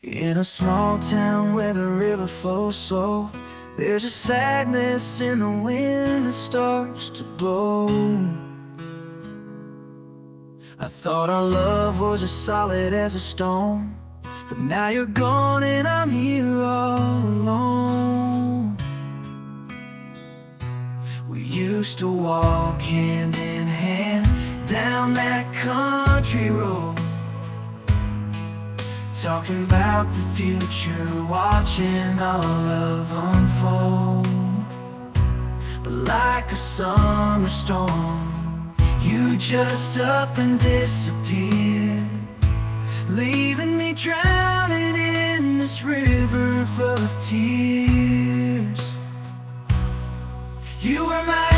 In a small town where the river flows slow, there's a sadness in the wind that starts to blow. I thought our love was as solid as a stone, but now you're gone and I'm here all alone. We used to walk hand in hand down that country road, talking about the future, watching our love unfold. But like a summer storm, you just up and disappeared, leaving me drowning in this river full of tears. You were my